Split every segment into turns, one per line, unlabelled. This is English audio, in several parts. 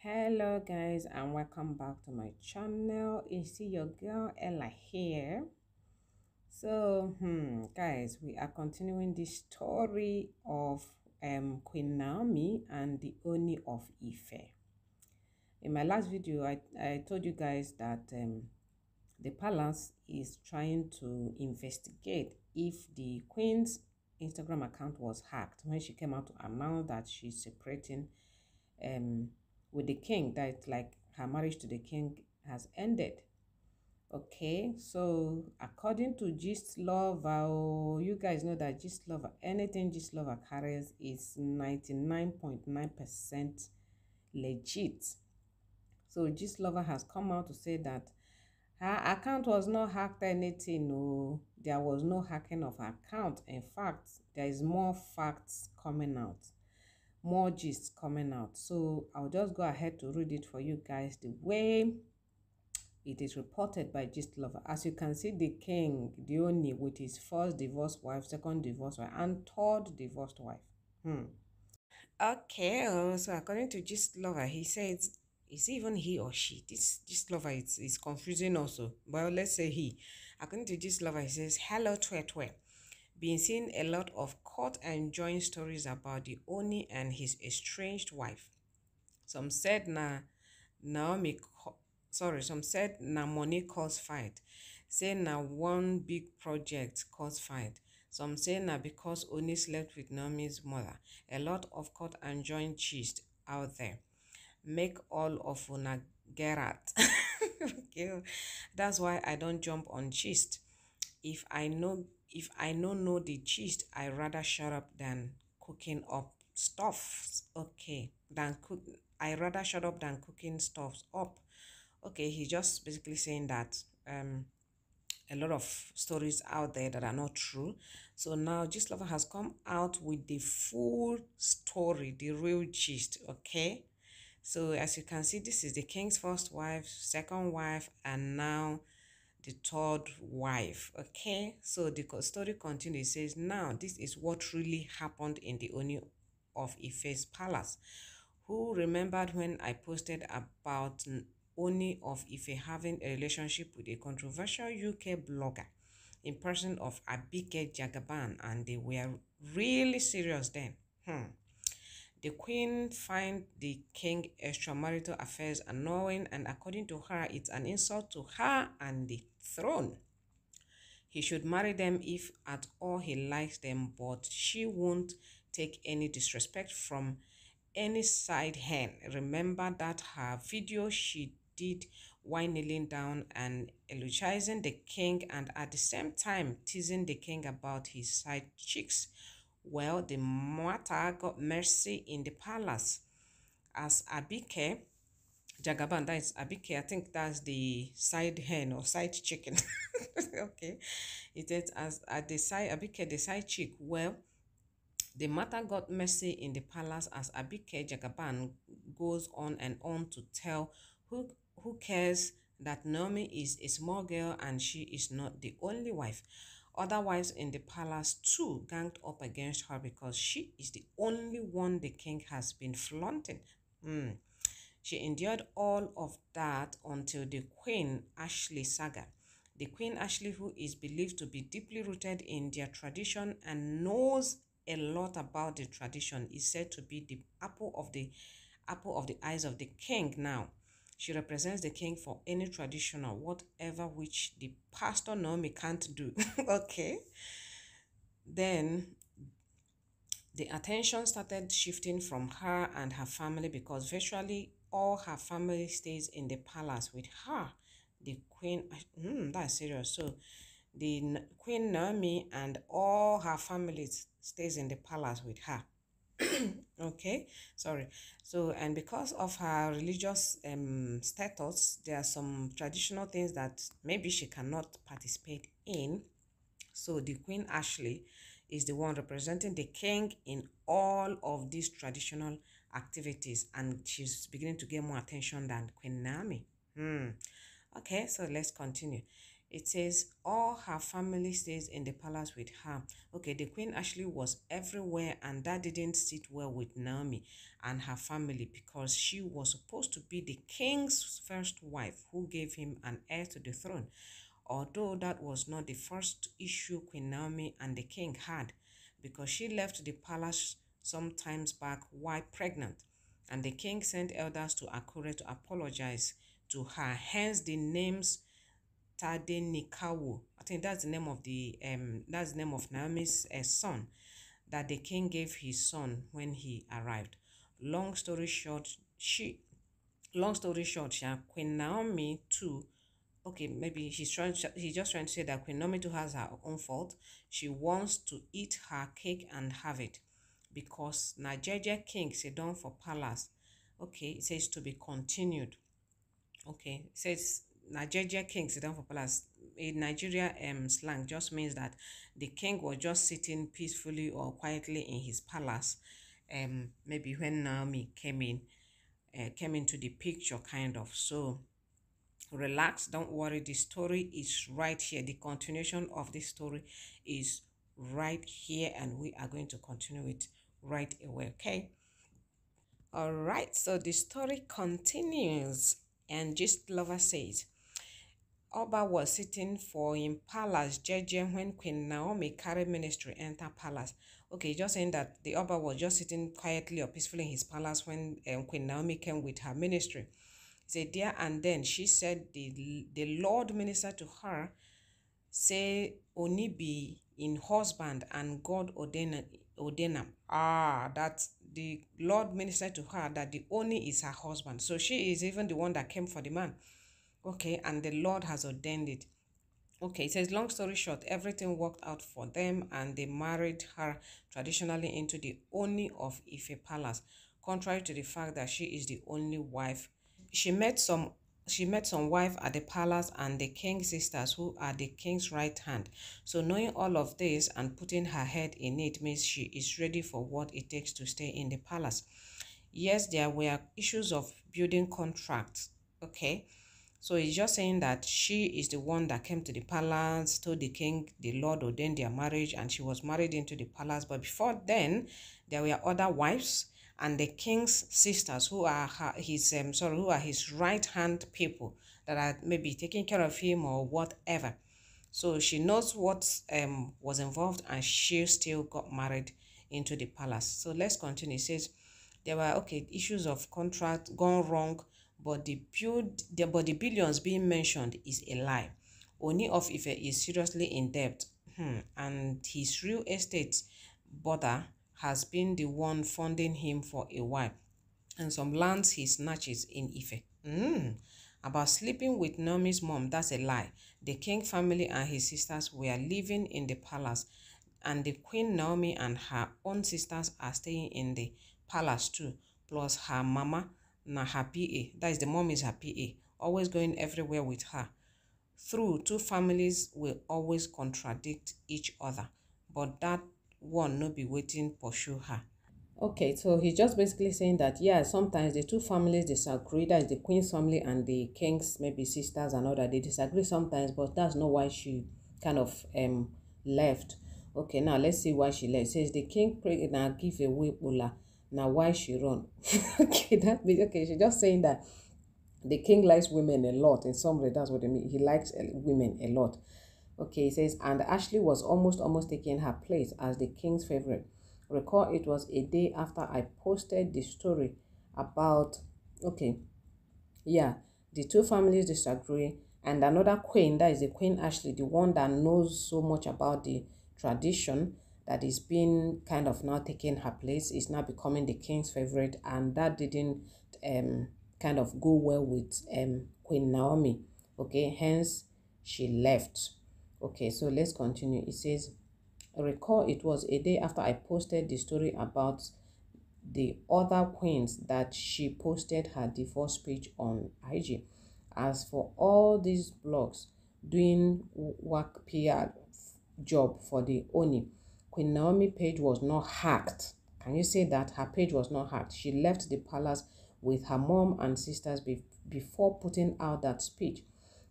Hello guys, and welcome back to my channel. You see your girl Ella here. Guys, we are continuing the story of Queen Naomi and the Oni of Ife. In my last video, I told you guys that the palace is trying to investigate if the queen's Instagram account was hacked when she came out to announce that she's separating um with the king, that like her marriage to the king has ended. Okay, so according to Gist Lover, oh, you guys know that Gist Lover, anything Gist Lover carries is 99.9% legit. So Gist Lover has come out to say that her account was not hacked anything. No, there was no hacking of her account. In fact, there is more facts coming out, more gist coming out. So I'll just go ahead to read it for you guys the way it is reported by Gist Lover. As you can see, the king, the Oni, with his first divorced wife, second divorced wife, and third divorced wife. Okay, so according to Gist Lover, he says, is even he or she? This Gist Lover is confusing also. Well, let's say he. According to Gist Lover, he says, hello, Twetwe. Been seeing a lot of caught and joint stories about the Oni and his estranged wife. Some said some said na money cause fight. Say na one big project cause fight. Some say na because Oni slept with Naomi's mother. A lot of caught and joint gist out there. Make all of una get at. Okay. That's why I don't jump on gist. If I know the gist, I rather shut up than cooking up stuff. Okay, I rather shut up than cooking stuff up. Okay, he's just basically saying that a lot of stories out there that are not true. So now Gist Lover has come out with the full story, the real gist. Okay. So as you can see, this is the king's first wife, second wife, and now the third wife. Okay, so the story continues. It says, now this is what really happened in the Oni of Ife's palace. Who remembered when I posted about Oni of Ife having a relationship with a controversial UK blogger in person of Abike Jagaban, and they were really serious then? The queen find the king extramarital affairs annoying, and according to her, it's an insult to her and the throne. He should marry them if at all he likes them, but she won't take any disrespect from any side hen. Remember that her video she did while kneeling down and eulogizing the king, and at the same time teasing the king about his side chicks. Well, the matter got mercy in the palace as Abike Jagaban, that is Abike, I think that's the side hen or side chicken. Okay. It is as at the side Abike, the side chick. Well, the matter got messy in the palace as Abike Jagaban goes on and on to tell who cares that Naomi is a small girl and she is not the only wife. Other wives in the palace too ganged up against her because she is the only one the king has been flaunting. She endured all of that until the Queen Ashley saga. The Queen Ashley, who is believed to be deeply rooted in their tradition and knows a lot about the tradition, is said to be the apple of the eyes of the king now. She represents the king for any traditional, whatever which the pastor Naomi can't do. Okay. Then the attention started shifting from her and her family because virtually all her family stays in the palace with her. The queen, that's serious. So the Queen Naomi and all her family stays in the palace with her. Okay, sorry. So, and because of her religious status, there are some traditional things that maybe she cannot participate in. So the Queen Ashley is the one representing the king in all of these traditional activities, and she's beginning to get more attention than Queen Naomi. Okay, so let's continue. It says all her family stays in the palace with her. Okay, the queen actually was everywhere, and that didn't sit well with Naomi and her family, because she was supposed to be the king's first wife who gave him an heir to the throne. Although that was not the first issue Queen Naomi and the king had, because she left the palace sometimes back while pregnant, and the king sent elders to Akure to apologize to her. Hence the names Tadenikawo. I think that's the name of Naomi's son that the king gave his son when he arrived. Long story short, Queen Naomi too. Okay, maybe he's just trying to say that Queen Naomi too has her own fault. She wants to eat her cake and have it, because Nigeria king sit down for palace. Okay, it says to be continued. Okay, it says Nigeria king sit down for palace. In Nigeria slang just means that the king was just sitting peacefully or quietly in his palace. Maybe when Naomi came into the picture, kind of. So relax, don't worry, the story is right here. The continuation of this story is right here, and we are going to continue it right away. Okay, all right, so the story continues, and Gist Lover says Oba was sitting for in palace jeje when Queen Naomi carried ministry enter palace. Okay, just saying that the Oba was just sitting quietly or peacefully in his palace when Queen Naomi came with her ministry. Say there and then she said the Lord ministered to her, say Oni be in husband and God ordain. That the Lord ministered to her that the Oni is her husband. So she is even the one that came for the man. Okay, and the Lord has ordained it. Okay, it says, long story short, everything worked out for them, and they married her traditionally into the Oni of Ife Palace, contrary to the fact that she is the only wife. She met some wife at the palace and the king's sisters, who are the king's right hand. So knowing all of this and putting her head in it means she is ready for what it takes to stay in the palace. Yes, there were issues of building contracts. Okay, so he's just saying that she is the one that came to the palace, told the king the Lord ordained their marriage, and she was married into the palace. But before then, there were other wives and the king's sisters, who are his right hand people that are maybe taking care of him or whatever. So she knows what was involved, and she still got married into the palace. So let's continue. It says there were issues of contract gone wrong, but the billions being mentioned is a lie. Oni of Ife is seriously in debt, and his real estate brother has been the one funding him for a while, and some lands he snatches in Ife. About sleeping with Naomi's mom, that's a lie. The king family and his sisters were living in the palace, and the Queen Naomi and her own sisters are staying in the palace too, plus her mama, her PA, that is, the mom is her PA, always going everywhere with her. Through two families will always contradict each other, but that one no be waiting pursue her. Okay, so he's just basically saying that, yeah, sometimes the two families disagree. That is the queen's family and the king's maybe sisters and all that. They disagree sometimes, but that's not why she kind of left. Okay, now let's see why she left. It says the king prayed now give away Ula. Now why she run? Okay, that means, okay, she's just saying that the king likes women a lot. In summary, that's what I mean. He likes women a lot. Okay, it says, and Ashley was almost taking her place as the king's favorite. Recall it was a day after I posted the story about, the two families disagree, and another queen, that is the Queen Ashley, the one that knows so much about the tradition, that is being kind of now taking her place, is now becoming the king's favorite, and that didn't kind of go well with Queen Naomi. Okay, hence she left. Okay, so let's continue. It says, recall it was a day after I posted the story about the other queens that she posted her divorce page on IG. As for all these blogs doing work PR job for the Oni, Queen Naomi page was not hacked. Can you say that? Her page was not hacked. She left the palace with her mom and sisters before putting out that speech.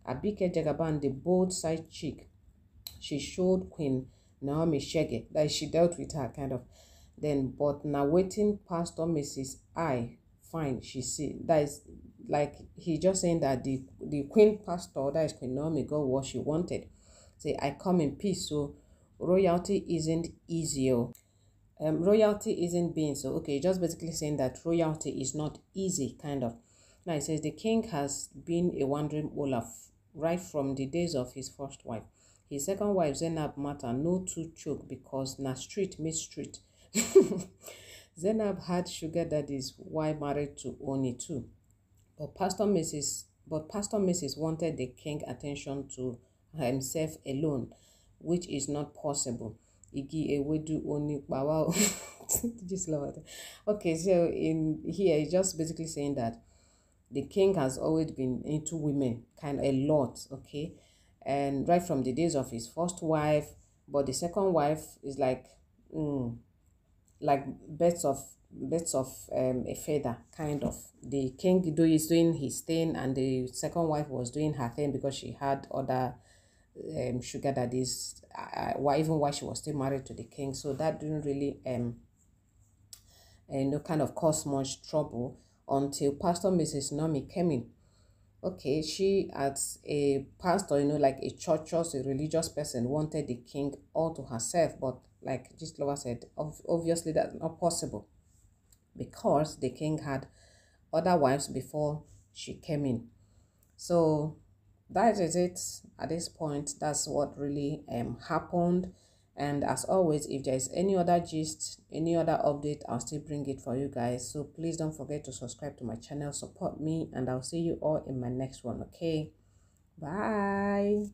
Abike Jagaban, the bold side chick, she showed Queen Naomi shege that she dealt with her kind of. Then, but now waiting Pastor Mrs. I fine, she see that is like he just saying that the Queen Pastor, that is Queen Naomi, got what she wanted. Say, I come in peace, so royalty isn't easy. Royalty isn't being so okay, just basically saying that royalty is not easy, kind of. Now it says the king has been a wandering Olaf right from the days of his first wife. His second wife, Zainab Mata, no too choke because na street meet street. Zainab had sugar daddies while married to Oni too. But Pastor Mrs. wanted the king attention to himself alone, which is not possible. Igi ewedu oni wow. Just love it. Okay, so in here it's just basically saying that the king has always been into women kind of a lot, okay, and right from the days of his first wife, but the second wife is like birds of a feather, kind of. The king is doing his thing, and the second wife was doing her thing because she had other sugar daddies, even while she was still married to the king. So that didn't really kind of cause much trouble until Pastor Mrs. Naomi came in. Okay, she as a pastor, like a church, a religious person, wanted the king all to herself, but like just Lover said, obviously that's not possible because the king had other wives before she came in. So that is it at this point. That's what really happened. And as always, if there is any other gist, any other update, I'll still bring it for you guys. So please don't forget to subscribe to my channel, support me, and I'll see you all in my next one. Okay, bye.